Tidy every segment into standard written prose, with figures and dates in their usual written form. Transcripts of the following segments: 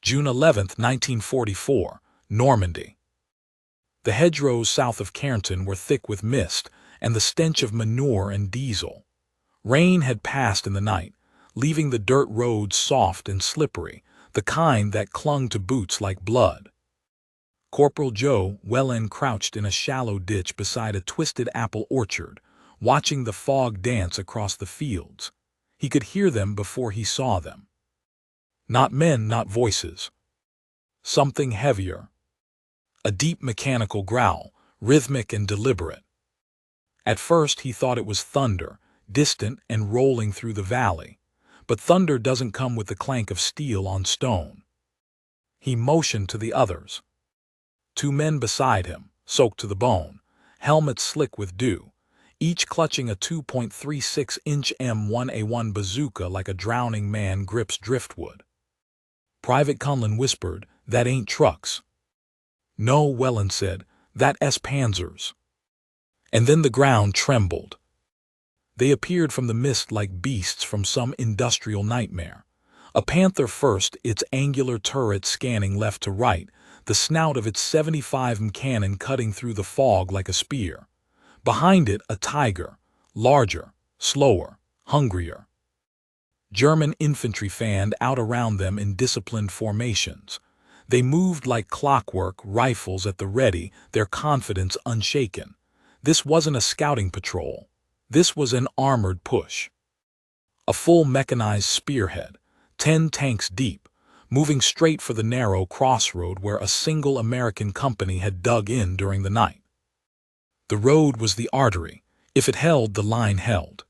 June 11, 1944, Normandy. The hedgerows south of Cairnton were thick with mist and the stench of manure and diesel. Rain had passed in the night, leaving the dirt roads soft and slippery, the kind that clung to boots like blood. Corporal Joe Wellen crouched in a shallow ditch beside a twisted apple orchard, watching the fog dance across the fields. He could hear them before he saw them. Not men, not voices. Something heavier. A deep mechanical growl, rhythmic and deliberate. At first he thought it was thunder, distant and rolling through the valley. But thunder doesn't come with the clank of steel on stone. He motioned to the others. Two men beside him, soaked to the bone, helmets slick with dew, each clutching a 2.36-inch M1A1 bazooka like a drowning man grips driftwood. Private Conlon whispered, "That ain't trucks." "No," Wellen said, "that's Panzers." And then the ground trembled. They appeared from the mist like beasts from some industrial nightmare. A Panther first, its angular turret scanning left to right, the snout of its 75mm cannon cutting through the fog like a spear. Behind it, a Tiger, larger, slower, hungrier. German infantry fanned out around them in disciplined formations. They moved like clockwork, rifles at the ready, their confidence unshaken. This wasn't a scouting patrol. This was an armored push. A full mechanized spearhead, 10 tanks deep, moving straight for the narrow crossroad where a single American company had dug in during the night. The road was the artery. If it held, the line held.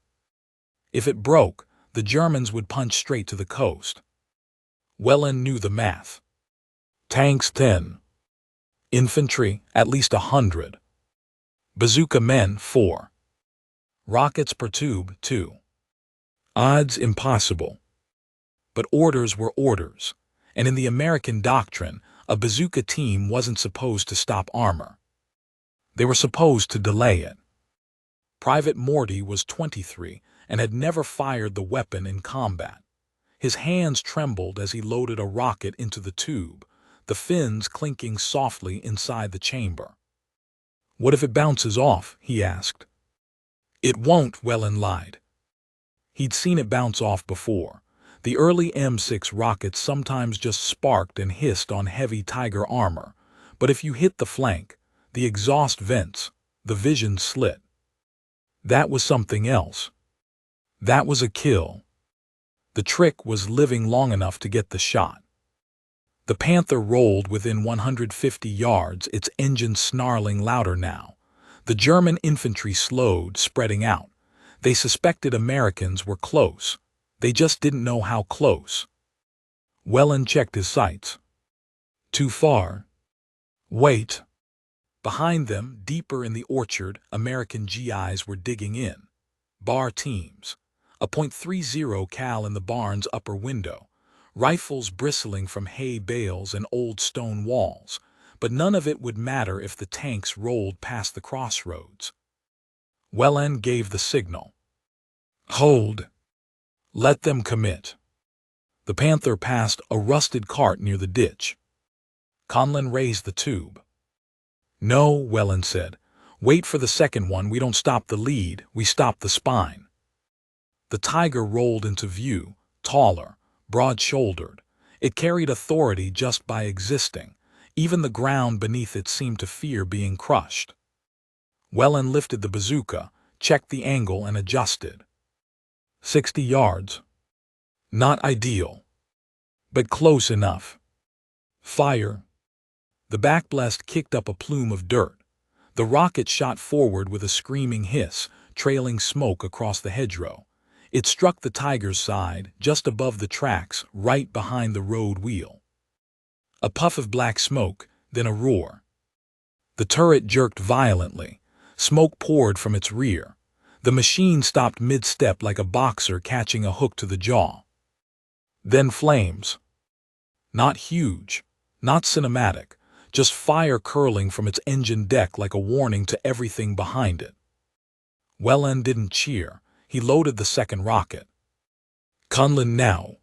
If it broke, the Germans would punch straight to the coast. Wellen knew the math. Tanks 10. Infantry at least 100. Bazooka men 4. Rockets per tube 2. Odds impossible. But orders were orders, and in the American doctrine, a bazooka team wasn't supposed to stop armor. They were supposed to delay it. Private Morty was 23 and had never fired the weapon in combat. His hands trembled as he loaded a rocket into the tube, the fins clinking softly inside the chamber. "What if it bounces off?" he asked. "It won't," Wellen lied. He'd seen it bounce off before. The early M6 rockets sometimes just sparked and hissed on heavy Tiger armor, but if you hit the flank, the exhaust vents, the vision slit. That was something else. That was a kill. The trick was living long enough to get the shot. The Panther rolled within 150 yards, its engine snarling louder now. The German infantry slowed, spreading out. They suspected Americans were close. They just didn't know how close. Wellen checked his sights. Too far. Wait. Behind them, deeper in the orchard, American GIs were digging in. Bar teams. A .30 cal in the barn's upper window. Rifles bristling from hay bales and old stone walls. But none of it would matter if the tanks rolled past the crossroads. Wellen gave the signal. Hold. Let them commit. The Panther passed a rusted cart near the ditch. Conlon raised the tube. "No," Wellen said. "Wait for the second one. We don't stop the lead, we stop the spine." The Tiger rolled into view, taller, broad-shouldered. It carried authority just by existing. Even the ground beneath it seemed to fear being crushed. Wellen lifted the bazooka, checked the angle and adjusted. 60 yards. Not ideal, but close enough. Fire. The backblast kicked up a plume of dirt. The rocket shot forward with a screaming hiss, trailing smoke across the hedgerow. It struck the Tiger's side, just above the tracks, right behind the road wheel. A puff of black smoke, then a roar. The turret jerked violently. Smoke poured from its rear. The machine stopped mid-step like a boxer catching a hook to the jaw. Then flames. Not huge, not cinematic, just fire curling from its engine deck like a warning to everything behind it. Wellen didn't cheer. He loaded the second rocket. Conlon now.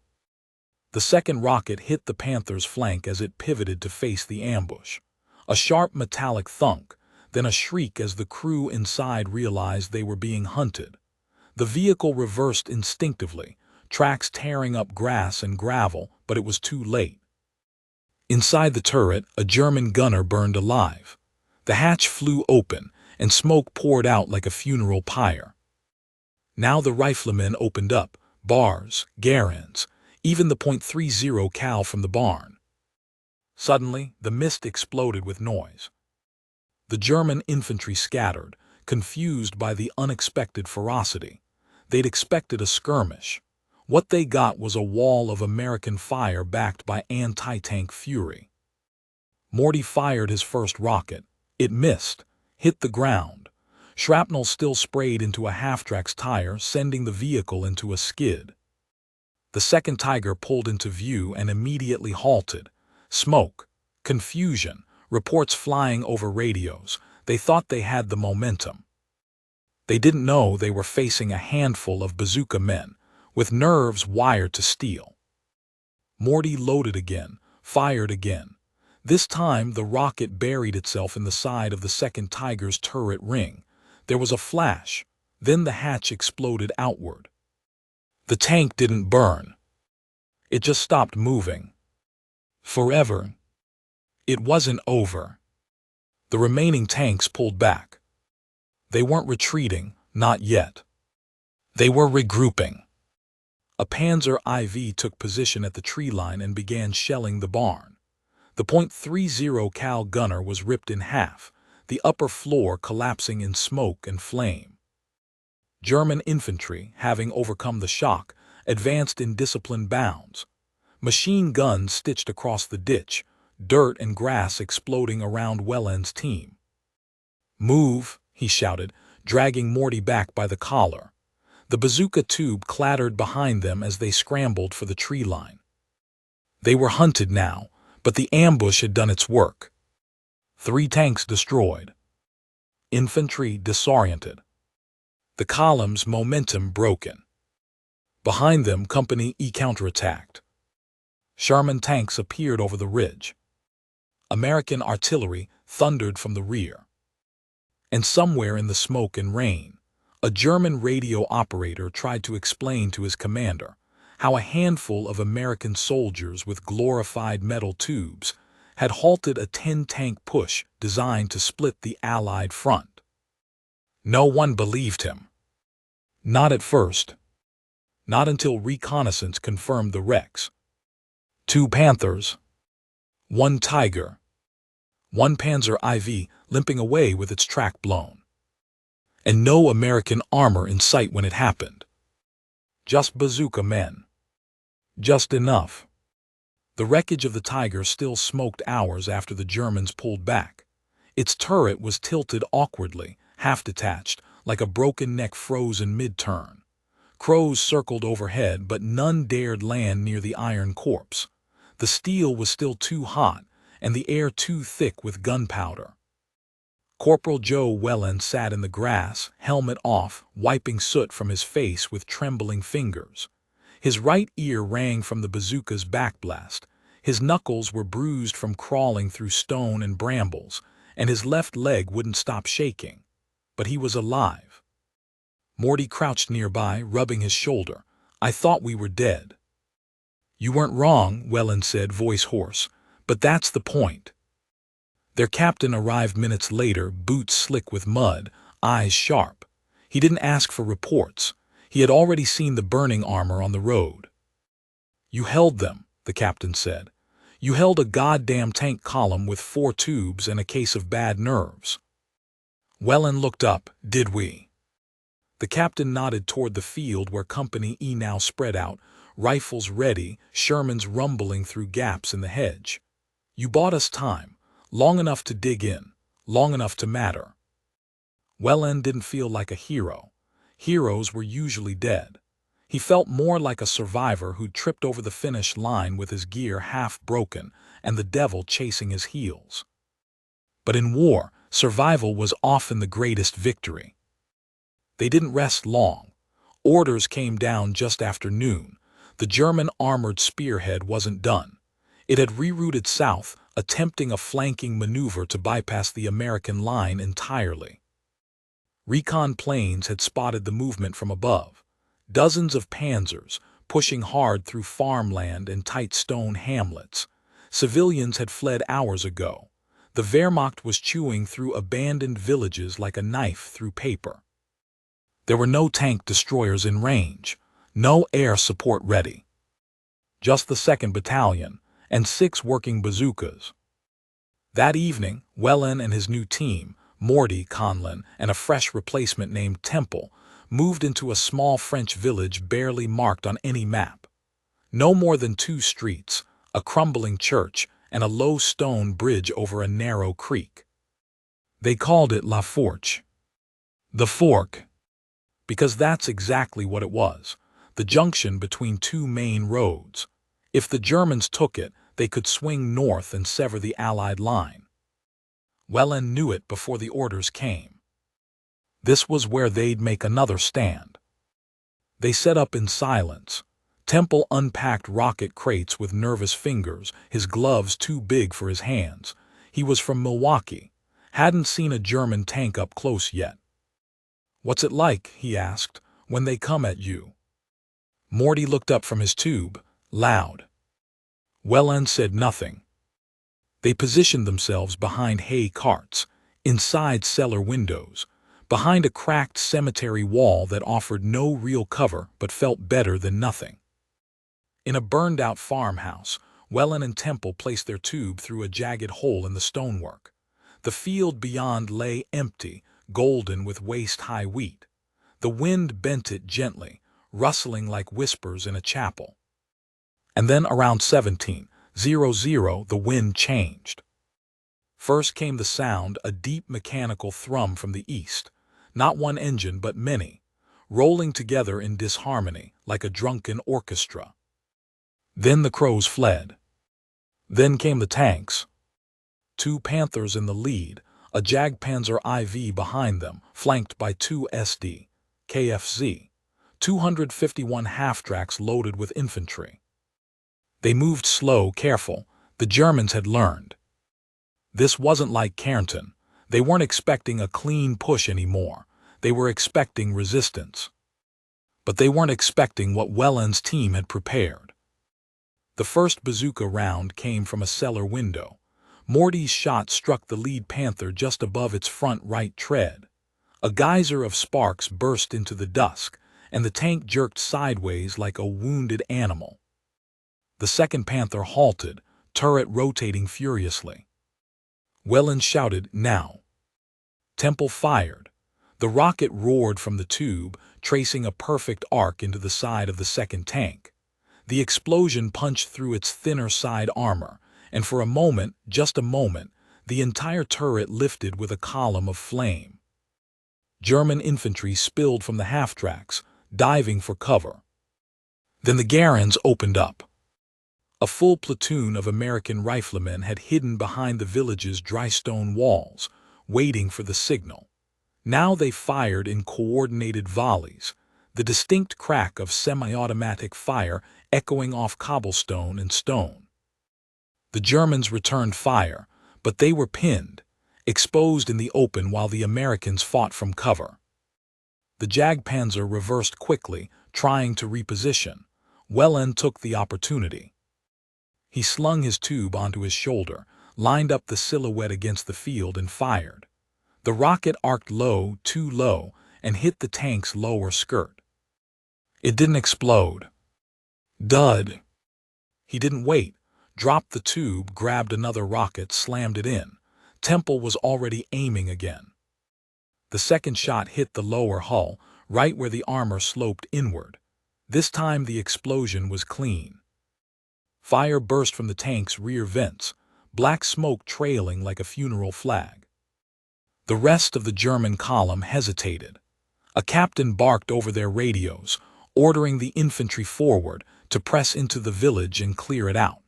The second rocket hit the Panther's flank as it pivoted to face the ambush. A sharp metallic thunk, then a shriek as the crew inside realized they were being hunted. The vehicle reversed instinctively, tracks tearing up grass and gravel, but it was too late. Inside the turret, a German gunner burned alive. The hatch flew open, and smoke poured out like a funeral pyre. Now the riflemen opened up, bars, Garins, even the .30 cal from the barn. Suddenly, the mist exploded with noise. The German infantry scattered, confused by the unexpected ferocity. They'd expected a skirmish. What they got was a wall of American fire backed by anti-tank fury. Morty fired his first rocket. It missed, hit the ground. Shrapnel still sprayed into a half-track's tire, sending the vehicle into a skid. The second Tiger pulled into view and immediately halted. Smoke, confusion, reports flying over radios. They thought they had the momentum. They didn't know they were facing a handful of Bazooka men, with nerves wired to steel. Morty loaded again, fired again. This time the rocket buried itself in the side of the second Tiger's turret ring. There was a flash, then the hatch exploded outward. The tank didn't burn. It just stopped moving. Forever. It wasn't over. The remaining tanks pulled back. They weren't retreating, not yet. They were regrouping. A Panzer IV took position at the tree line and began shelling the barn. The .30 cal gunner was ripped in half, the upper floor collapsing in smoke and flame. German infantry, having overcome the shock, advanced in disciplined bounds. Machine guns stitched across the ditch, dirt and grass exploding around Welland's team. "Move," he shouted, dragging Morty back by the collar. The bazooka tube clattered behind them as they scrambled for the tree line. They were hunted now, but the ambush had done its work. 3 tanks destroyed. Infantry disoriented. The column's momentum broken. Behind them, Company E counterattacked. Sherman tanks appeared over the ridge. American artillery thundered from the rear. And somewhere in the smoke and rain, a German radio operator tried to explain to his commander how a handful of American soldiers with glorified metal tubes had halted a 10-tank push designed to split the Allied front. No one believed him. Not at first. Not until reconnaissance confirmed the wrecks. 2 Panthers. 1 Tiger. 1 Panzer IV limping away with its track blown. And no American armor in sight when it happened. Just bazooka men. Just enough. The wreckage of the Tiger still smoked hours after the Germans pulled back. Its turret was tilted awkwardly, half-detached, like a broken neck frozen mid-turn. Crows circled overhead, but none dared land near the iron corpse. The steel was still too hot, and the air too thick with gunpowder. Corporal Joe Welland sat in the grass, helmet off, wiping soot from his face with trembling fingers. His right ear rang from the bazooka's backblast. His knuckles were bruised from crawling through stone and brambles, and his left leg wouldn't stop shaking. But he was alive. Morty crouched nearby, rubbing his shoulder. "I thought we were dead." "You weren't wrong," Welland said, voice hoarse. "But that's the point." Their captain arrived minutes later, boots slick with mud, eyes sharp. He didn't ask for reports. He had already seen the burning armor on the road. "You held them," the captain said. "You held a goddamn tank column with 4 tubes and a case of bad nerves." Welland looked up. "Did we?" The captain nodded toward the field where Company E now spread out, rifles ready, Shermans rumbling through gaps in the hedge. "You bought us time, long enough to dig in, long enough to matter." Welland didn't feel like a hero. Heroes were usually dead. He felt more like a survivor who'd tripped over the finish line with his gear half broken and the devil chasing his heels. But in war, survival was often the greatest victory. They didn't rest long. Orders came down just after noon. The German armored spearhead wasn't done. It had rerouted south, attempting a flanking maneuver to bypass the American line entirely. Recon planes had spotted the movement from above. Dozens of panzers, pushing hard through farmland and tight stone hamlets. Civilians had fled hours ago. The Wehrmacht was chewing through abandoned villages like a knife through paper. There were no tank destroyers in range, no air support ready. Just the 2nd Battalion and 6 working bazookas. That evening, Wellen and his new team, Morty, Conlon, and a fresh replacement named Temple, moved into a small French village barely marked on any map. No more than 2 streets, a crumbling church, and a low stone bridge over a narrow creek. They called it La Forche, the fork, because that's exactly what it was, the junction between 2 main roads. If the Germans took it, they could swing north and sever the Allied line. Wellen knew it before the orders came. This was where they'd make another stand. They set up in silence. Temple unpacked rocket crates with nervous fingers, his gloves too big for his hands. He was from Milwaukee, hadn't seen a German tank up close yet. "What's it like," he asked, "when they come at you?" Morty looked up from his tube, loud. Wellen said nothing. They positioned themselves behind hay carts, inside cellar windows, behind a cracked cemetery wall that offered no real cover but felt better than nothing. In a burned-out farmhouse, Wellen and Temple placed their tube through a jagged hole in the stonework. The field beyond lay empty, golden with waist-high wheat. The wind bent it gently, rustling like whispers in a chapel. And then around 17:00, the wind changed. First came the sound, a deep mechanical thrum from the east, not one engine but many, rolling together in disharmony like a drunken orchestra. Then the crows fled. Then came the tanks. 2 Panthers in the lead, a Jagdpanzer IV behind them, flanked by 2 SD, KFZ, 251 half-tracks loaded with infantry. They moved slow, careful. The Germans had learned. This wasn't like Kärnten. They weren't expecting a clean push anymore. They were expecting resistance. But they weren't expecting what Wellen's team had prepared. The first bazooka round came from a cellar window. Morty's shot struck the lead Panther just above its front right tread. A geyser of sparks burst into the dusk, and the tank jerked sideways like a wounded animal. The 2nd Panther halted, turret rotating furiously. Wellen shouted, "Now!" Temple fired. The rocket roared from the tube, tracing a perfect arc into the side of the 2nd tank. The explosion punched through its thinner side armor, and for a moment, just a moment, the entire turret lifted with a column of flame. German infantry spilled from the half-tracks, diving for cover. Then the Garens opened up. A full platoon of American riflemen had hidden behind the village's dry stone walls, waiting for the signal. Now they fired in coordinated volleys, the distinct crack of semi-automatic fire echoing off cobblestone and stone. The Germans returned fire, but they were pinned, exposed in the open while the Americans fought from cover. The Jagdpanzer reversed quickly, trying to reposition. Wellen took the opportunity. He slung his tube onto his shoulder, lined up the silhouette against the field, and fired. The rocket arced low, too low, and hit the tank's lower skirt. It didn't explode. Dud. He didn't wait. Dropped the tube, grabbed another rocket, slammed it in. Temple was already aiming again. The 2nd shot hit the lower hull, right where the armor sloped inward. This time the explosion was clean. Fire burst from the tank's rear vents, black smoke trailing like a funeral flag. The rest of the German column hesitated. A captain barked over their radios, ordering the infantry forward to press into the village and clear it out.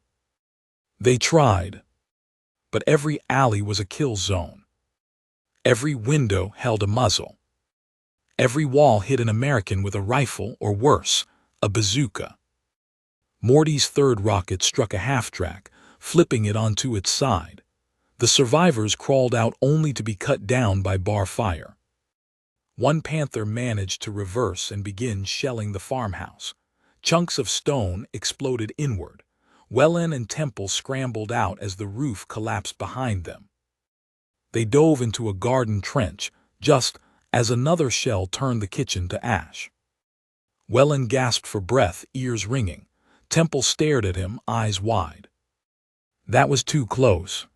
They tried, but every alley was a kill zone. Every window held a muzzle. Every wall hid an American with a rifle or worse, a bazooka. Morty's third rocket struck a half-track, flipping it onto its side. The survivors crawled out only to be cut down by bar fire. One Panther managed to reverse and begin shelling the farmhouse. Chunks of stone exploded inward. Wellen and Temple scrambled out as the roof collapsed behind them. They dove into a garden trench, just as another shell turned the kitchen to ash. Wellen gasped for breath, ears ringing. Temple stared at him, eyes wide. That was too close.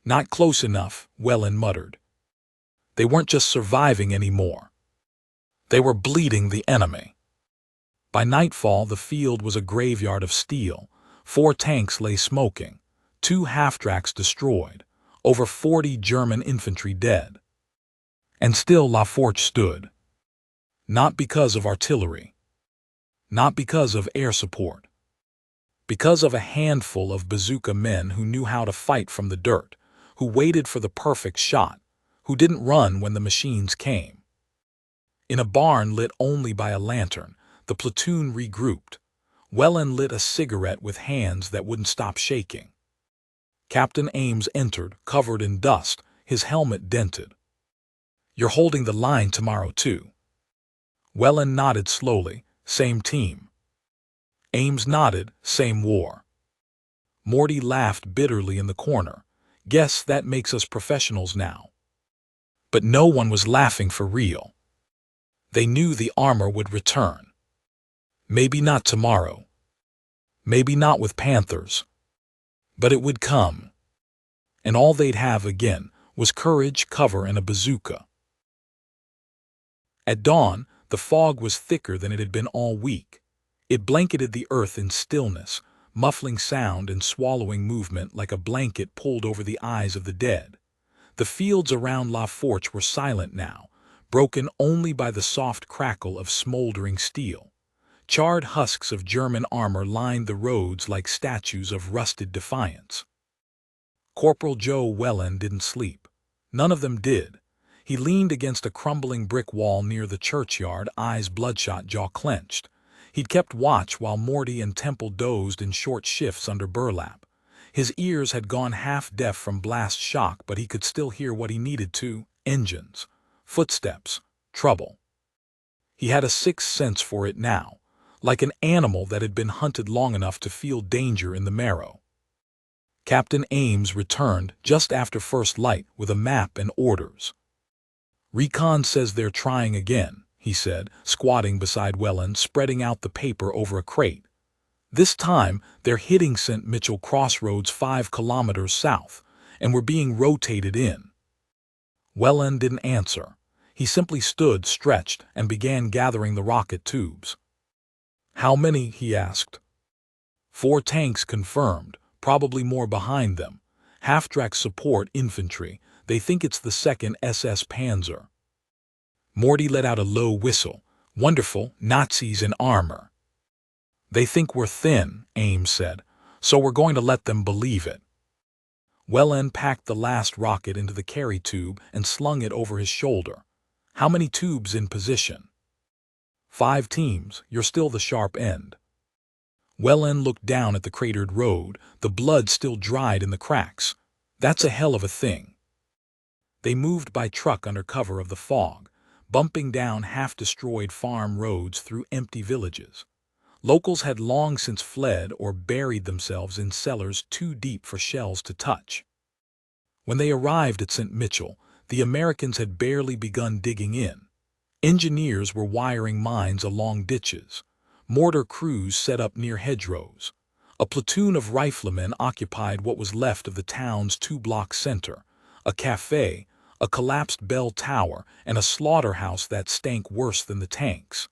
Not close enough, Wellen muttered. They weren't just surviving anymore. They were bleeding the enemy. By nightfall, the field was a graveyard of steel. 4 tanks lay smoking, 2 half-tracks destroyed, over 40 German infantry dead. And still La Forge stood. Not because of artillery. Not because of air support. Because of a handful of Bazooka men who knew how to fight from the dirt, who waited for the perfect shot, who didn't run when the machines came. In a barn lit only by a lantern, the platoon regrouped. Wellen lit a cigarette with hands that wouldn't stop shaking. Captain Ames entered, covered in dust, his helmet dented. You're holding the line tomorrow, too. Wellen nodded slowly. Same team. Ames nodded. Same war. Morty laughed bitterly in the corner. Guess that makes us professionals now. But no one was laughing for real. They knew the armor would return. Maybe not tomorrow. Maybe not with Panthers. But it would come. And all they'd have again was courage, cover, and a bazooka. At dawn, the fog was thicker than it had been all week. It blanketed the earth in stillness, muffling sound and swallowing movement like a blanket pulled over the eyes of the dead. The fields around La Forge were silent now, broken only by the soft crackle of smoldering steel. Charred husks of German armor lined the roads like statues of rusted defiance. Corporal Joe Wellen didn't sleep. None of them did. He leaned against a crumbling brick wall near the churchyard, eyes bloodshot, jaw clenched. He'd kept watch while Morty and Temple dozed in short shifts under burlap. His ears had gone half-deaf from blast shock, but he could still hear what he needed to: engines, footsteps, trouble. He had a sixth sense for it now, like an animal that had been hunted long enough to feel danger in the marrow. Captain Ames returned just after first light with a map and orders. "Recon says they're trying again," he said, squatting beside Wellen, spreading out the paper over a crate. "This time, they're hitting St. Mitchell Crossroads 5 kilometers south, and we're being rotated in." Wellen didn't answer. He simply stood, stretched, and began gathering the rocket tubes. "How many?" he asked. 4 tanks confirmed, probably more behind them. Half-track support infantry. They think it's the 2nd SS Panzer. Morty let out a low whistle. "Wonderful, Nazis in armor." "They think we're thin," Ames said, "so we're going to let them believe it." Wellen packed the last rocket into the carry tube and slung it over his shoulder. "How many tubes in position?" 5 teams, you're still the sharp end." Wellen looked down at the cratered road, the blood still dried in the cracks. "That's a hell of a thing." They moved by truck under cover of the fog, bumping down half-destroyed farm roads through empty villages. Locals had long since fled or buried themselves in cellars too deep for shells to touch. When they arrived at St. Mitchell, the Americans had barely begun digging in. Engineers were wiring mines along ditches. Mortar crews set up near hedgerows. A platoon of riflemen occupied what was left of the town's 2-block center, a cafe, a collapsed bell tower, and a slaughterhouse that stank worse than the tanks.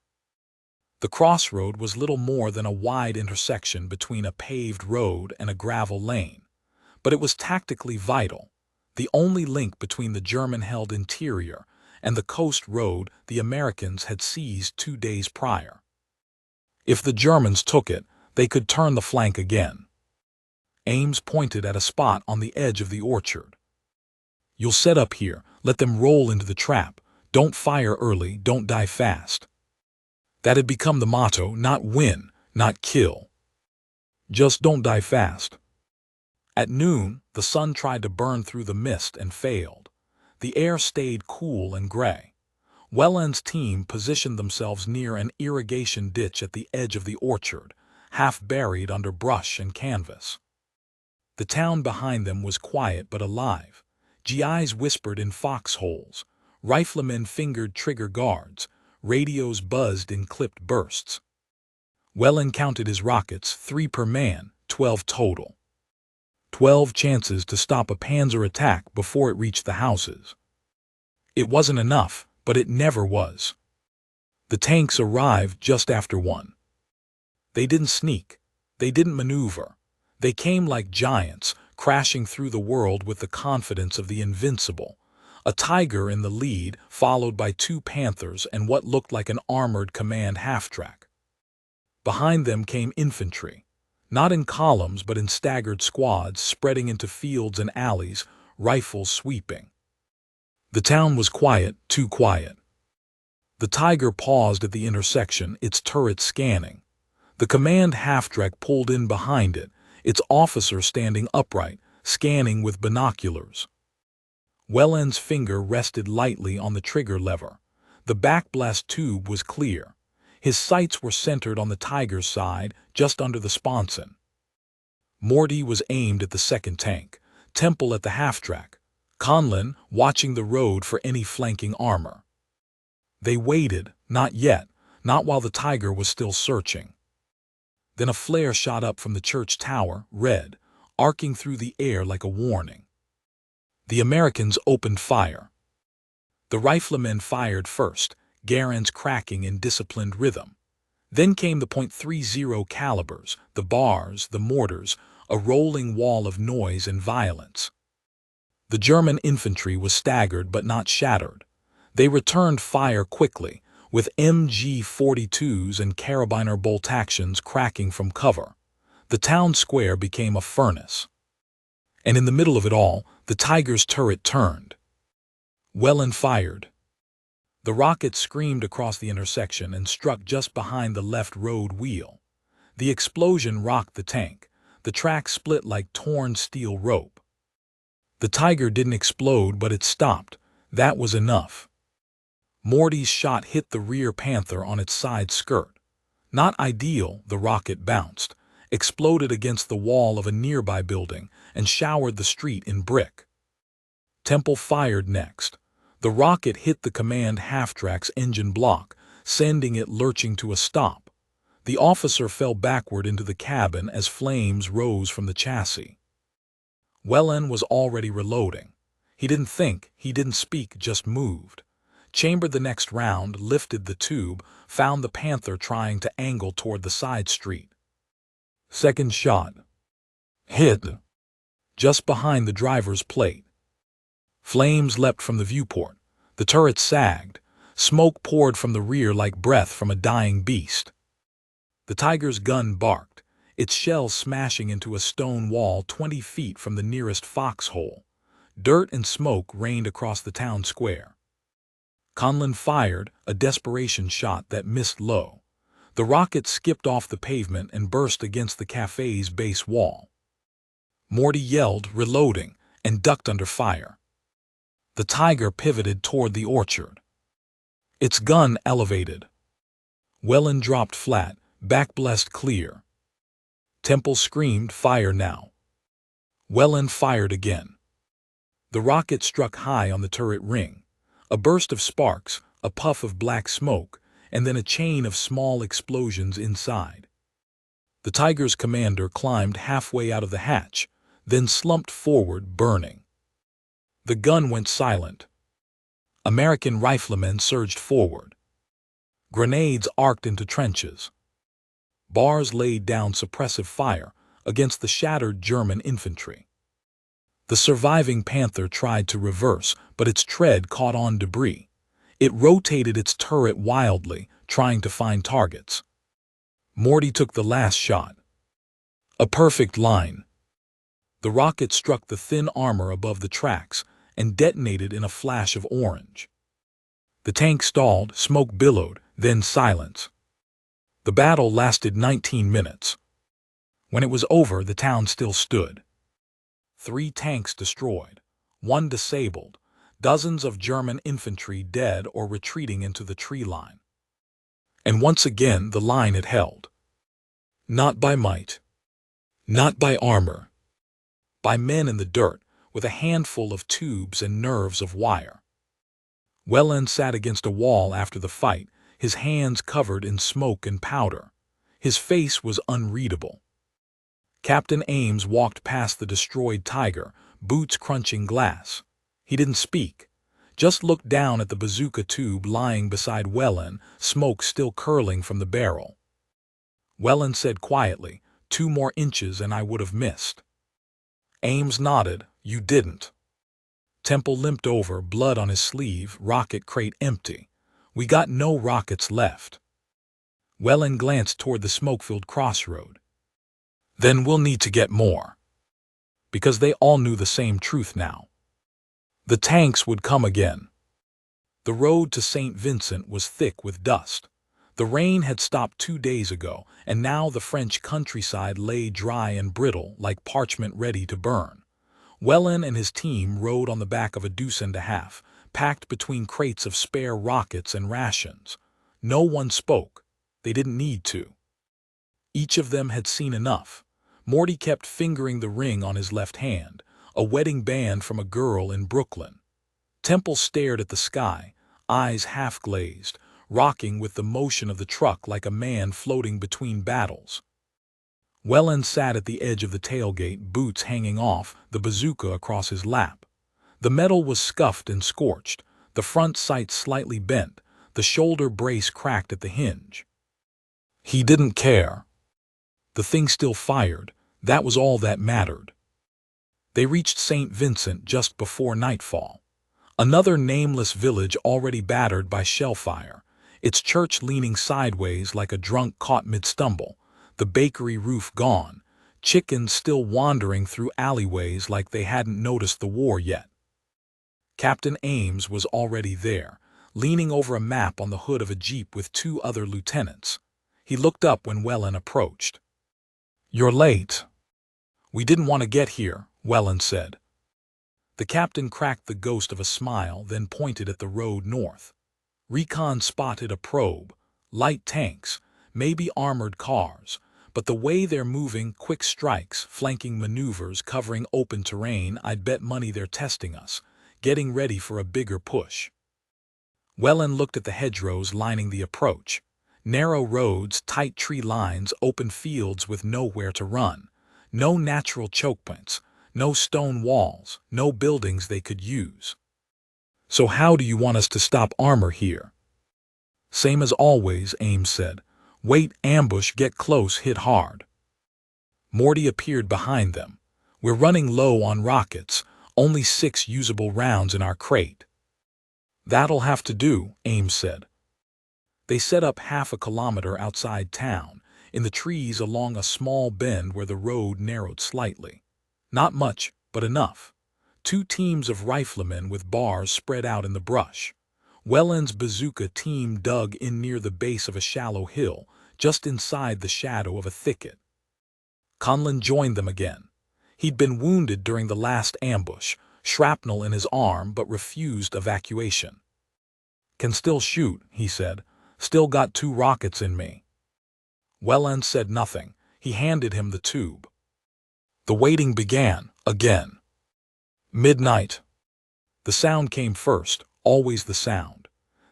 The crossroad was little more than a wide intersection between a paved road and a gravel lane, but it was tactically vital, the only link between the German-held interior and the coast road the Americans had seized 2 days prior. If the Germans took it, they could turn the flank again. Ames pointed at a spot on the edge of the orchard. "You'll set up here, let them roll into the trap. Don't fire early, don't die fast." That had become the motto: not win, not kill. Just don't die fast. At noon, the sun tried to burn through the mist and failed. The air stayed cool and gray. Welland's team positioned themselves near an irrigation ditch at the edge of the orchard, half buried under brush and canvas. The town behind them was quiet but alive. GIs whispered in foxholes. Riflemen fingered trigger guards. Radios buzzed in clipped bursts. Welland counted his rockets, 3 per man, 12 total. 12 chances to stop a panzer attack before it reached the houses. It wasn't enough, but it never was. The tanks arrived just after 1. They didn't sneak. They didn't maneuver. They came like giants, crashing through the world with the confidence of the invincible. A Tiger in the lead, followed by 2 Panthers and what looked like an armored command half-track. Behind them came infantry, not in columns but in staggered squads spreading into fields and alleys, rifles sweeping. The town was quiet, too quiet. The Tiger paused at the intersection, its turret scanning. The command half-track pulled in behind it, its officer standing upright, scanning with binoculars. Welland's finger rested lightly on the trigger lever. The backblast tube was clear. His sights were centered on the Tiger's side, just under the sponson. Morty was aimed at the second tank, Temple at the half-track, Conlon watching the road for any flanking armor. They waited, not yet, not while the Tiger was still searching. Then a flare shot up from the church tower, red, arcing through the air like a warning. The Americans opened fire. The riflemen fired first, Garand's cracking in disciplined rhythm. Then came the .30 calibers, the bars, the mortars, a rolling wall of noise and violence. The German infantry was staggered but not shattered. They returned fire quickly, with MG-42s and carabiner bolt-actions cracking from cover. The town square became a furnace. And in the middle of it all, the Tiger's turret turned. Welland fired. The rocket screamed across the intersection and struck just behind the left road wheel. The explosion rocked the tank. The track split like torn steel rope. The Tiger didn't explode, but it stopped. That was enough. Morty's shot hit the rear Panther on its side skirt. Not ideal, the rocket bounced, exploded against the wall of a nearby building, and showered the street in brick. Temple fired next. The rocket hit the command half-track's engine block, sending it lurching to a stop. The officer fell backward into the cabin as flames rose from the chassis. Welland was already reloading. He didn't think, he didn't speak, just moved. Chambered the next round, lifted the tube, found the Panther trying to angle toward the side street. Second shot. Hit. Just behind the driver's plate. Flames leapt from the viewport. The turret sagged. Smoke poured from the rear like breath from a dying beast. The Tiger's gun barked, its shell smashing into a stone wall 20 feet from the nearest foxhole. Dirt and smoke rained across the town square. Conlon fired, a desperation shot that missed low. The rocket skipped off the pavement and burst against the cafe's base wall. Morty yelled, reloading, and ducked under fire. The Tiger pivoted toward the orchard. Its gun elevated. Welland dropped flat, backblast clear. Temple screamed, fire now. Welland fired again. The rocket struck high on the turret ring. A burst of sparks, a puff of black smoke, and then a chain of small explosions inside. The Tiger's commander climbed halfway out of the hatch, then slumped forward, burning. The gun went silent. American riflemen surged forward. Grenades arced into trenches. Bars laid down suppressive fire against the shattered German infantry. The surviving Panther tried to reverse, but its tread caught on debris. It rotated its turret wildly, trying to find targets. Morty took the last shot. A perfect line. The rocket struck the thin armor above the tracks and detonated in a flash of orange. The tank stalled, smoke billowed, then silence. The battle lasted 19 minutes. When it was over, the town still stood. 3 tanks destroyed, 1 disabled, dozens of German infantry dead or retreating into the tree line. And once again the line had held. Not by might, not by armor, by men in the dirt with a handful of tubes and nerves of wire. Welland sat against a wall after the fight, his hands covered in smoke and powder. His face was unreadable. Captain Ames walked past the destroyed Tiger, boots crunching glass. He didn't speak, just looked down at the bazooka tube lying beside Welland, smoke still curling from the barrel. Welland said quietly, 2 more inches and I would have missed. Ames nodded. You didn't. Temple limped over, blood on his sleeve, rocket crate empty. We got no rockets left. Welland glanced toward the smoke-filled crossroad. Then we'll need to get more. Because they all knew the same truth now. The tanks would come again. The road to St. Vincent was thick with dust. The rain had stopped 2 days ago, and now the French countryside lay dry and brittle like parchment ready to burn. Welland and his team rode on the back of a deuce-and-a-half, packed between crates of spare rockets and rations. No one spoke. They didn't need to. Each of them had seen enough. Morty kept fingering the ring on his left hand, a wedding band from a girl in Brooklyn. Temple stared at the sky, eyes half-glazed, rocking with the motion of the truck like a man floating between battles. Welland sat at the edge of the tailgate, boots hanging off, the bazooka across his lap. The metal was scuffed and scorched, the front sight slightly bent, the shoulder brace cracked at the hinge. He didn't care. The thing still fired. That was all that mattered. They reached St. Vincent just before nightfall. Another nameless village already battered by shellfire, its church leaning sideways like a drunk caught mid-stumble, the bakery roof gone, chickens still wandering through alleyways like they hadn't noticed the war yet. Captain Ames was already there, leaning over a map on the hood of a jeep with 2 other lieutenants. He looked up when Welland approached. "You're late." "We didn't want to get here," Welland said. The captain cracked the ghost of a smile, then pointed at the road north. Recon spotted a probe, light tanks, maybe armored cars, but the way they're moving, quick strikes, flanking maneuvers, covering open terrain, I'd bet money they're testing us, getting ready for a bigger push. Welland looked at the hedgerows lining the approach. Narrow roads, tight tree lines, open fields with nowhere to run. No natural choke points, no stone walls, no buildings they could use. "So how do you want us to stop armor here?" "Same as always," Ames said. "Wait, ambush, get close, hit hard." Morty appeared behind them. "We're running low on rockets, only 6 usable rounds in our crate." "That'll have to do," Ames said. They set up half a kilometer outside town, in the trees along a small bend where the road narrowed slightly. Not much, but enough. 2 teams of riflemen with bars spread out in the brush. Welland's bazooka team dug in near the base of a shallow hill, just inside the shadow of a thicket. Conlon joined them again. He'd been wounded during the last ambush, shrapnel in his arm, but refused evacuation. "Can still shoot," he said. "Still got 2 rockets in me." Welland said nothing. He handed him the tube. The waiting began, again. Midnight. The sound came first, always the sound.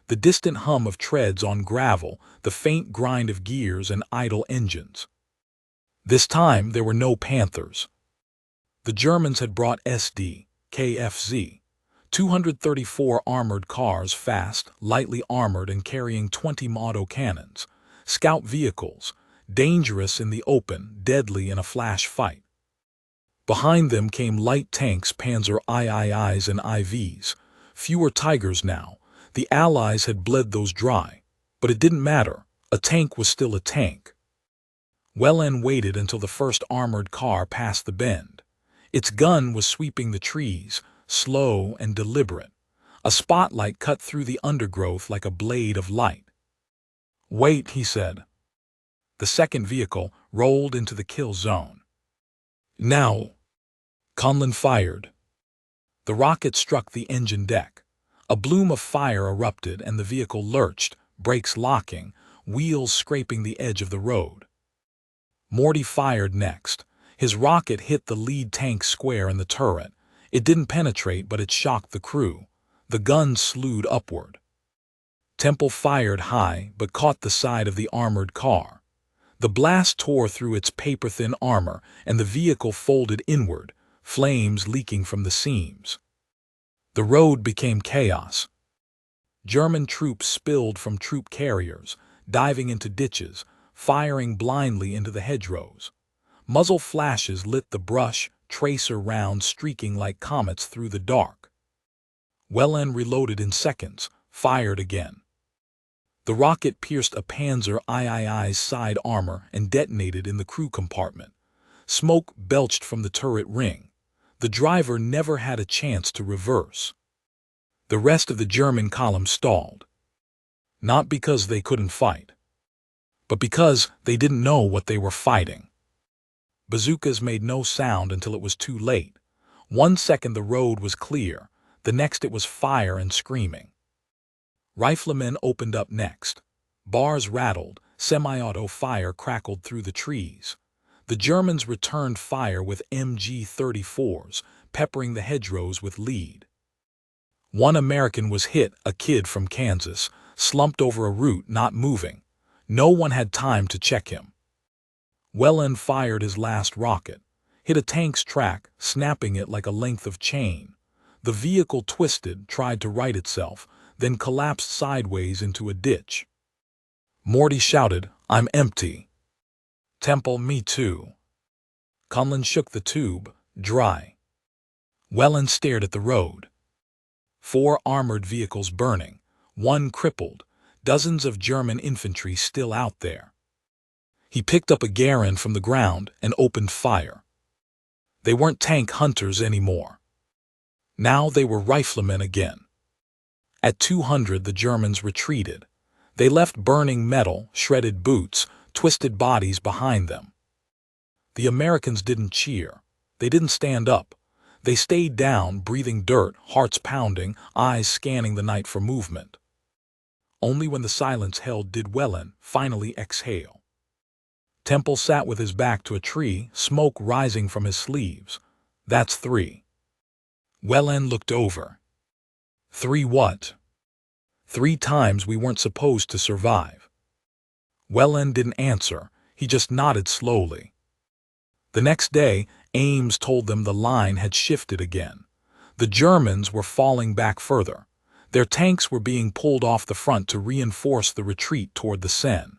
The distant hum of treads on gravel, the faint grind of gears and idle engines. This time there were no Panthers. The Germans had brought SD, KFZ, 234 armored cars, fast, lightly armored and carrying 20 autocannons, scout vehicles, dangerous in the open, deadly in a flash fight. Behind them came light tanks, Panzer IIIs and IVs, fewer Tigers now. The Allies had bled those dry, but it didn't matter. A tank was still a tank. Welland waited until the first armored car passed the bend. Its gun was sweeping the trees, slow and deliberate. A spotlight cut through the undergrowth like a blade of light. "Wait," he said. The second vehicle, rolled into the kill zone. Now, Conlon fired. The rocket struck the engine deck. A bloom of fire erupted and the vehicle lurched, brakes locking, wheels scraping the edge of the road. Morty fired next. His rocket hit the lead tank square in the turret. It didn't penetrate, but it shocked the crew. The gun slewed upward. Temple fired high, but caught the side of the armored car. The blast tore through its paper-thin armor, and the vehicle folded inward, flames leaking from the seams. The road became chaos. German troops spilled from troop carriers, diving into ditches, firing blindly into the hedgerows. Muzzle flashes lit the brush, tracer rounds streaking like comets through the dark. Wellen reloaded in seconds, fired again. The rocket pierced a Panzer III's side armor and detonated in the crew compartment. Smoke belched from the turret ring. The driver never had a chance to reverse. The rest of the German column stalled. Not because they couldn't fight, but because they didn't know what they were fighting. Bazookas made no sound until it was too late. 1 second the road was clear, the next it was fire and screaming. Riflemen opened up next. Bars rattled, semi-auto fire crackled through the trees. The Germans returned fire with MG-34s, peppering the hedgerows with lead. One American was hit, a kid from Kansas, slumped over a root, not moving. No one had time to check him. Wellen fired his last rocket, hit a tank's track, snapping it like a length of chain. The vehicle twisted, tried to right itself, then collapsed sideways into a ditch. Morty shouted, "I'm empty." Temple, "Me too." Conlon shook the tube, dry. Wellen stared at the road. 4 armored vehicles burning, 1 crippled, dozens of German infantry still out there. He picked up a Garand from the ground and opened fire. They weren't tank hunters anymore. Now they were riflemen again. At 200 the Germans retreated. They left burning metal, shredded boots, twisted bodies behind them. The Americans didn't cheer. They didn't stand up. They stayed down, breathing dirt, hearts pounding, eyes scanning the night for movement. Only when the silence held did Wellen finally exhale. Temple sat with his back to a tree, smoke rising from his sleeves. "That's 3. Wellen looked over. "3 what?" "3 times we weren't supposed to survive." Wellen didn't answer. He just nodded slowly. The next day, Ames told them the line had shifted again. The Germans were falling back further. Their tanks were being pulled off the front to reinforce the retreat toward the Seine.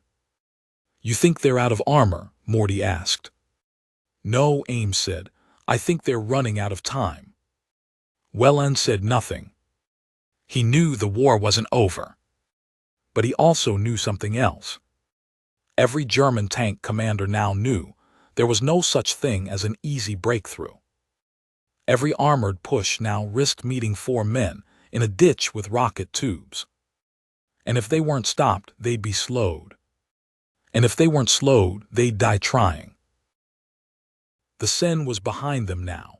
"You think they're out of armor?" Morty asked. "No," Ames said. "I think they're running out of time." Wellen said nothing. He knew the war wasn't over. But he also knew something else. Every German tank commander now knew there was no such thing as an easy breakthrough. Every armored push now risked meeting 4 men in a ditch with rocket tubes. And if they weren't stopped, they'd be slowed. And if they weren't slowed, they'd die trying. The Seine was behind them now.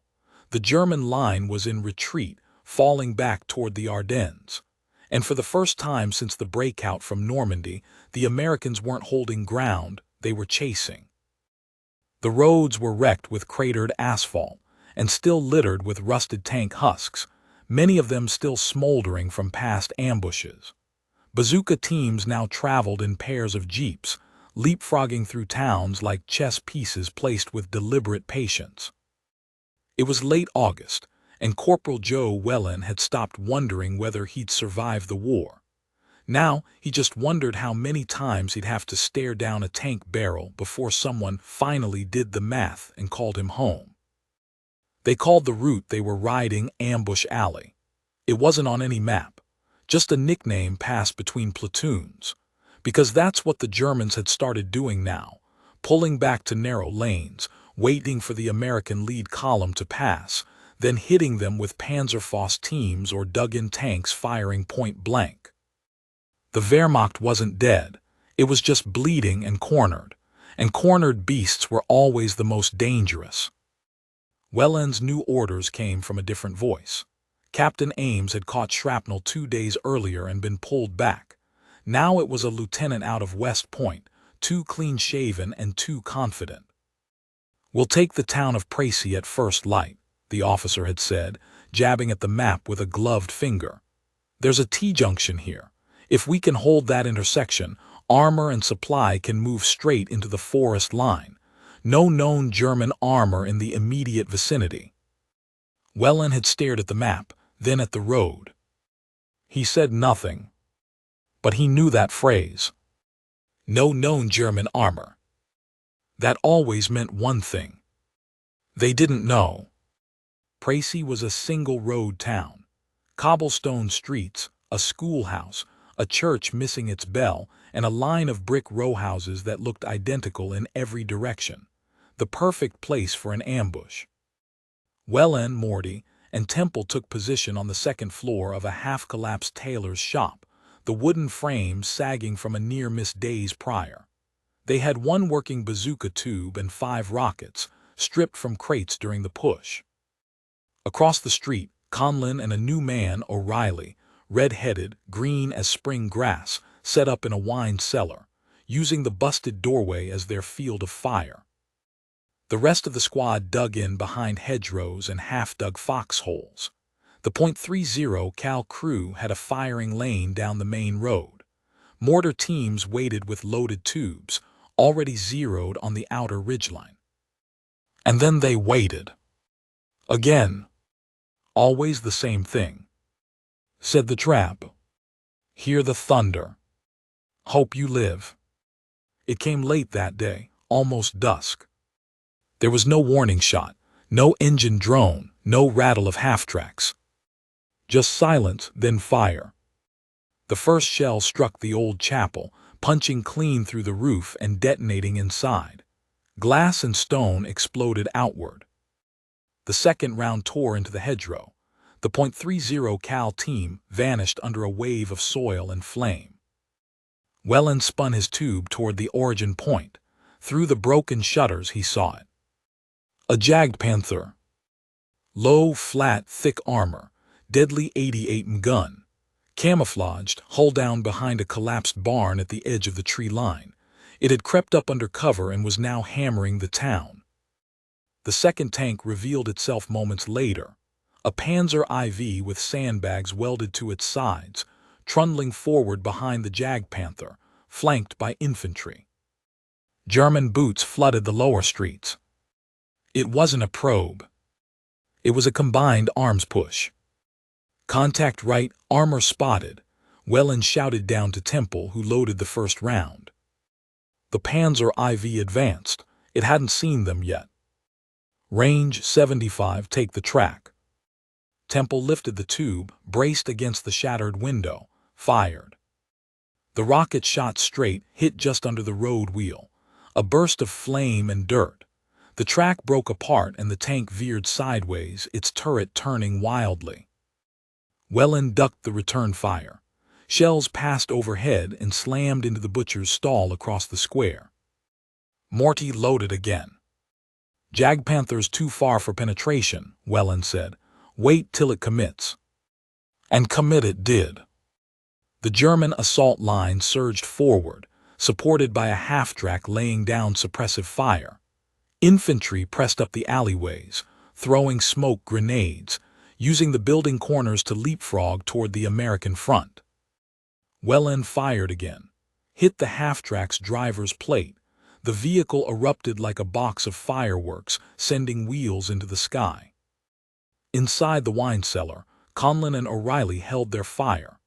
The German line was in retreat, falling back toward the Ardennes. And for the first time since the breakout from Normandy, the Americans weren't holding ground, they were chasing. The roads were wrecked with cratered asphalt, and still littered with rusted tank husks, many of them still smoldering from past ambushes. Bazooka teams now traveled in pairs of jeeps, leapfrogging through towns like chess pieces placed with deliberate patience. It was late August, and Corporal Joe Wellen had stopped wondering whether he'd survive the war. Now he just wondered how many times he'd have to stare down a tank barrel before someone finally did the math and called him home. They called the route they were riding Ambush Alley. It wasn't on any map, just a nickname passed between platoons, because that's what the Germans had started doing now, pulling back to narrow lanes, waiting for the American lead column to pass, then hitting them with Panzerfaust teams or dug-in tanks firing point blank. The Wehrmacht wasn't dead, it was just bleeding and cornered, and cornered beasts were always the most dangerous. Welland's new orders came from a different voice. Captain Ames had caught shrapnel 2 days earlier and been pulled back. Now it was a lieutenant out of West Point, too clean-shaven and too confident. "We'll take the town of Précy at first light," the officer had said, jabbing at the map with a gloved finger. "There's a T-junction here. If we can hold that intersection, armor and supply can move straight into the forest line. No known German armor in the immediate vicinity." Welland had stared at the map, then at the road. He said nothing, but he knew that phrase. No known German armor. That always meant one thing. They didn't know. Précy was a single-road town. Cobblestone streets, a schoolhouse, a church missing its bell, and a line of brick rowhouses that looked identical in every direction. The perfect place for an ambush. Welland, Morty, and Temple took position on the second floor of a half-collapsed tailor's shop, the wooden frame sagging from a near-miss days prior. They had one working bazooka tube and 5 rockets, stripped from crates during the push. Across the street, Conlon and a new man, O'Reilly, red-headed, green as spring grass, set up in a wine cellar, using the busted doorway as their field of fire. The rest of the squad dug in behind hedgerows and half-dug foxholes. The .30 cal crew had a firing lane down the main road. Mortar teams waited with loaded tubes, already zeroed on the outer ridgeline. And then they waited. Again. Always the same thing. Said the trap. Hear the thunder. Hope you live. It came late that day, almost dusk. There was no warning shot, no engine drone, no rattle of half-tracks. Just silence, then fire. The first shell struck the old chapel, punching clean through the roof and detonating inside. Glass and stone exploded outward. The second round tore into the hedgerow. The .30 cal team vanished under a wave of soil and flame. Welland spun his tube toward the origin point. Through the broken shutters he saw it. A Jagdpanther. Low, flat, thick armor, deadly 88 gun. Camouflaged, hull down behind a collapsed barn at the edge of the tree line. It had crept up under cover and was now hammering the town. The second tank revealed itself moments later. A Panzer IV with sandbags welded to its sides, trundling forward behind the Jagdpanther, flanked by infantry. German boots flooded the lower streets. It wasn't a probe. It was a combined arms push. Contact right, armor spotted. Welland shouted down to Temple, who loaded the first round. The Panzer IV advanced. It hadn't seen them yet. Range 75, take the track. Temple lifted the tube, braced against the shattered window, fired. The rocket shot straight, hit just under the road wheel. A burst of flame and dirt. The track broke apart and the tank veered sideways, its turret turning wildly. Welland ducked the return fire. Shells passed overhead and slammed into the butcher's stall across the square. Morty loaded again. Jagdpanther's too far for penetration, Welland said. Wait till it commits. And commit it did. The German assault line surged forward, supported by a half-track laying down suppressive fire. Infantry pressed up the alleyways, throwing smoke grenades, using the building corners to leapfrog toward the American front. Welland fired again, hit the half-track's driver's plate. The vehicle erupted like a box of fireworks, sending wheels into the sky. Inside the wine cellar, Conlon and O'Reilly held their fire.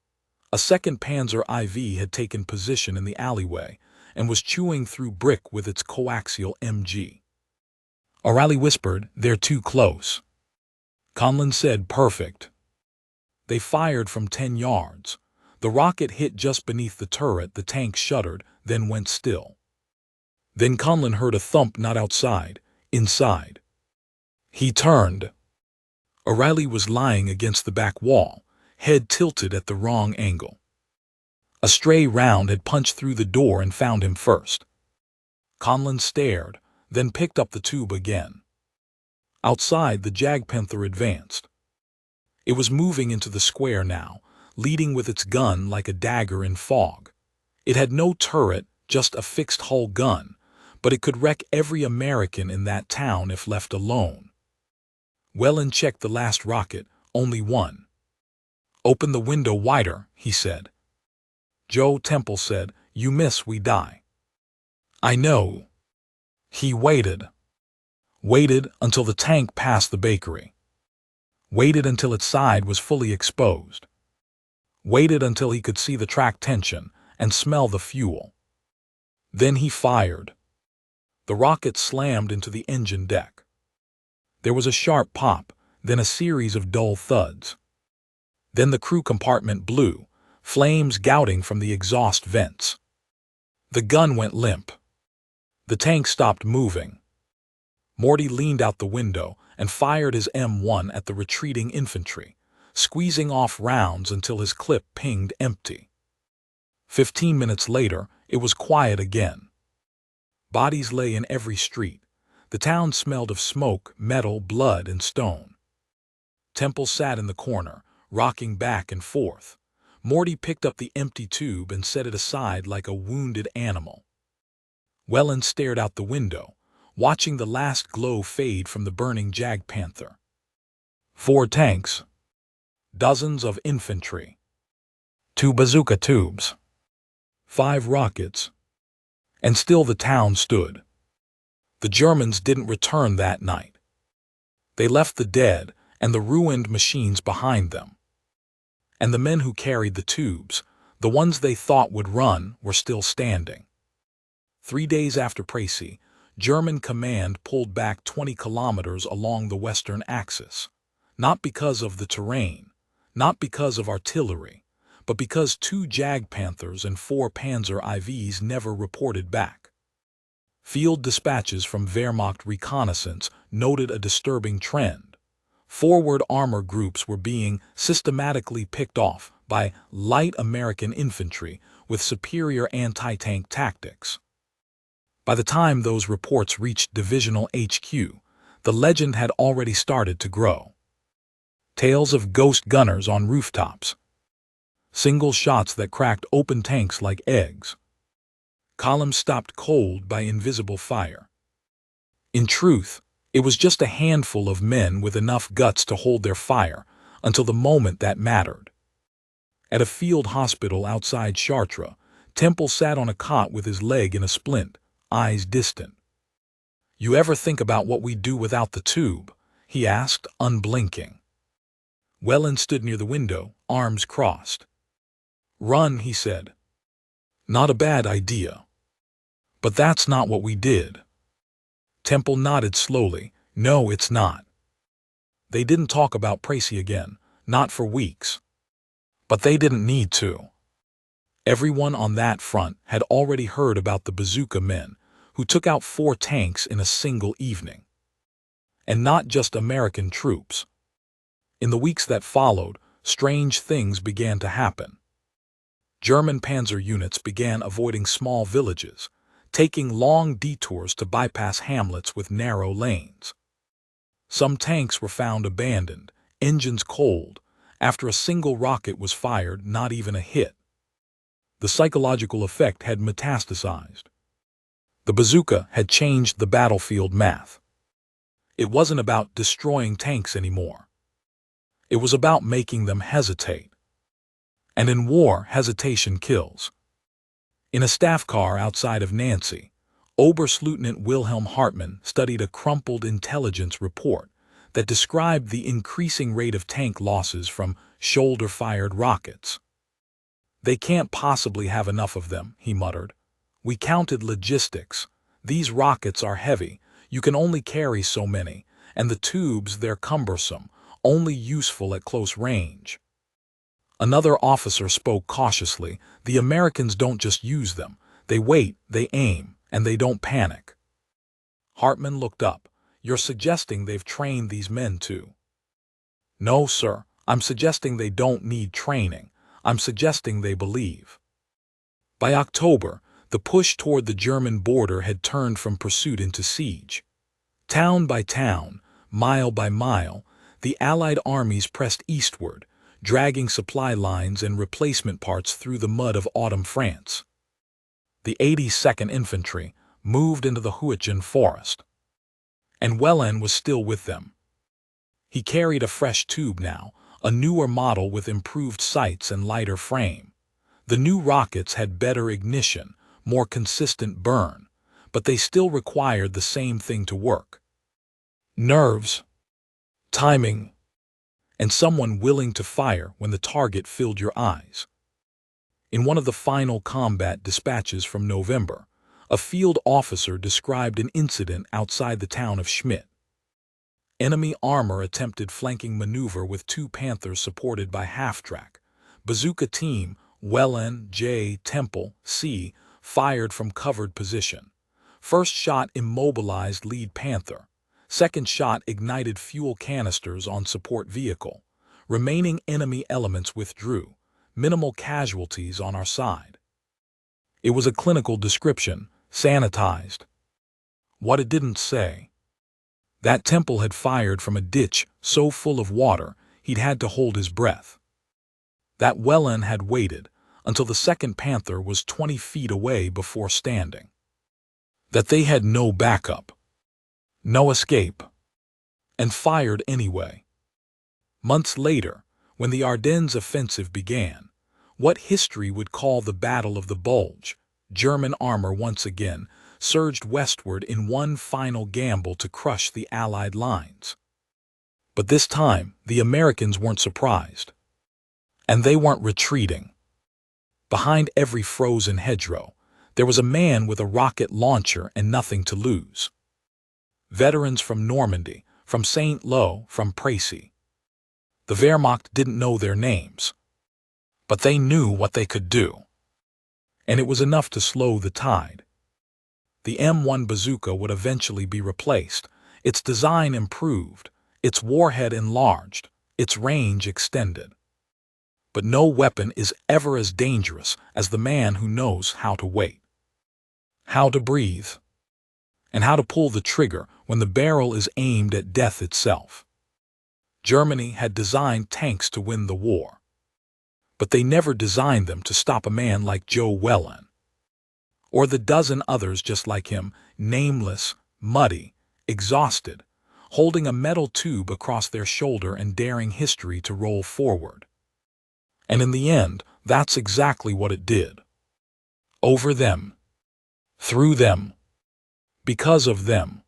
A second Panzer IV had taken position in the alleyway and was chewing through brick with its coaxial MG. O'Reilly whispered, "They're too close." Conlon said, "Perfect." They fired from 10 yards. The rocket hit just beneath the turret, the tank shuddered, then went still. Then Conlon heard a thump not outside, inside. He turned. O'Reilly was lying against the back wall, head tilted at the wrong angle. A stray round had punched through the door and found him first. Conlon stared, then picked up the tube again. Outside, the Jagdpanther advanced. It was moving into the square now, leading with its gun like a dagger in fog. It had no turret, just a fixed-hull gun, but it could wreck every American in that town if left alone. Whelan checked the last rocket, only one. "Open the window wider," he said. Joe Temple said, "You miss, we die." "I know." He waited. Waited until the tank passed the bakery. Waited until its side was fully exposed. Waited until he could see the track tension and smell the fuel. Then he fired. The rocket slammed into the engine deck. There was a sharp pop, then a series of dull thuds. Then the crew compartment blew, flames gouting from the exhaust vents. The gun went limp. The tank stopped moving. Morty leaned out the window and fired his M1 at the retreating infantry, squeezing off rounds until his clip pinged empty. 15 minutes later, it was quiet again. Bodies lay in every street. The town smelled of smoke, metal, blood, and stone. Temple sat in the corner, rocking back and forth. Morty picked up the empty tube and set it aside like a wounded animal. Whelan stared out the window, watching the last glow fade from the burning Jagdpanther. 4 tanks. Dozens of infantry. 2 bazooka tubes. 5 rockets. And still the town stood. The Germans didn't return that night. They left the dead and the ruined machines behind them. And the men who carried the tubes, the ones they thought would run, were still standing. 3 days after Précy, German command pulled back 20 kilometers along the western axis, not because of the terrain, not because of artillery, but because 2 Jagdpanthers and 4 Panzer IVs never reported back. Field dispatches from Wehrmacht reconnaissance noted a disturbing trend. Forward armor groups were being systematically picked off by light American infantry with superior anti-tank tactics. By the time those reports reached divisional HQ, the legend had already started to grow. Tales of ghost gunners on rooftops. Single shots that cracked open tanks like eggs. Columns stopped cold by invisible fire. In truth, it was just a handful of men with enough guts to hold their fire until the moment that mattered. At a field hospital outside Chartres, Temple sat on a cot with his leg in a splint, eyes distant. "You ever think about what we'd do without the tube?" he asked, unblinking. Whelan stood near the window, arms crossed. "Run," he said. "Not a bad idea. But that's not what we did." Temple nodded slowly. "No, it's not." They didn't talk about Précy again, not for weeks. But they didn't need to. Everyone on that front had already heard about the Bazooka men, who took out 4 tanks in a single evening. And not just American troops. In the weeks that followed, strange things began to happen. German panzer units began avoiding small villages, taking long detours to bypass hamlets with narrow lanes. Some tanks were found abandoned, engines cold, after a single rocket was fired, not even a hit. The psychological effect had metastasized. The bazooka had changed the battlefield math. It wasn't about destroying tanks anymore. It was about making them hesitate. And in war, hesitation kills. In a staff car outside of Nancy, Oberstleutnant Wilhelm Hartmann studied a crumpled intelligence report that described the increasing rate of tank losses from shoulder-fired rockets. "They can't possibly have enough of them," he muttered. "We counted logistics. These rockets are heavy. You can only carry so many, and the tubes, they're cumbersome, only useful at close range." Another officer spoke cautiously. "The Americans don't just use them. They wait, they aim, and they don't panic." Hartmann looked up. "You're suggesting they've trained these men too?" "No, sir. I'm suggesting they don't need training. I'm suggesting they believe." By October, The push toward the German border had turned from pursuit into siege. Town by town, mile by mile, the Allied armies pressed eastward, dragging supply lines and replacement parts through the mud of autumn France. The 82nd Infantry moved into the Huichin forest. And Wellen was still with them. He carried a fresh tube now, a newer model with improved sights and lighter frame. The new rockets had better ignition, more consistent burn, but they still required the same thing to work. Nerves, timing, and someone willing to fire when the target filled your eyes. In one of the final combat dispatches from November, a field officer described an incident outside the town of Schmidt. Enemy armor attempted flanking maneuver with two Panthers supported by half-track. Bazooka team, Wellen, J, Temple, C, fired from covered position. First shot immobilized lead Panther. Second shot ignited fuel canisters on support vehicle. Remaining enemy elements withdrew. Minimal casualties on our side. It was a clinical description, sanitized. What it didn't say. That Temple had fired from a ditch so full of water he'd had to hold his breath. That Wellen had waited until the second Panther was 20 feet away before standing. That they had no backup, no escape, and fired anyway. Months later, when the Ardennes offensive began, what history would call the Battle of the Bulge, German armor once again surged westward in one final gamble to crush the Allied lines. But this time, the Americans weren't surprised. And they weren't retreating. Behind every frozen hedgerow, there was a man with a rocket launcher and nothing to lose. Veterans from Normandy, from St. Lo, from Précy. The Wehrmacht didn't know their names, but they knew what they could do. And it was enough to slow the tide. The M1 bazooka would eventually be replaced, its design improved, its warhead enlarged, its range extended. But no weapon is ever as dangerous as the man who knows how to wait, how to breathe, and how to pull the trigger when the barrel is aimed at death itself. Germany had designed tanks to win the war, but they never designed them to stop a man like Joe Wellen, or the dozen others just like him, nameless, muddy, exhausted, holding a metal tube across their shoulder and daring history to roll forward. And in the end, that's exactly what it did. Over them, through them, because of them.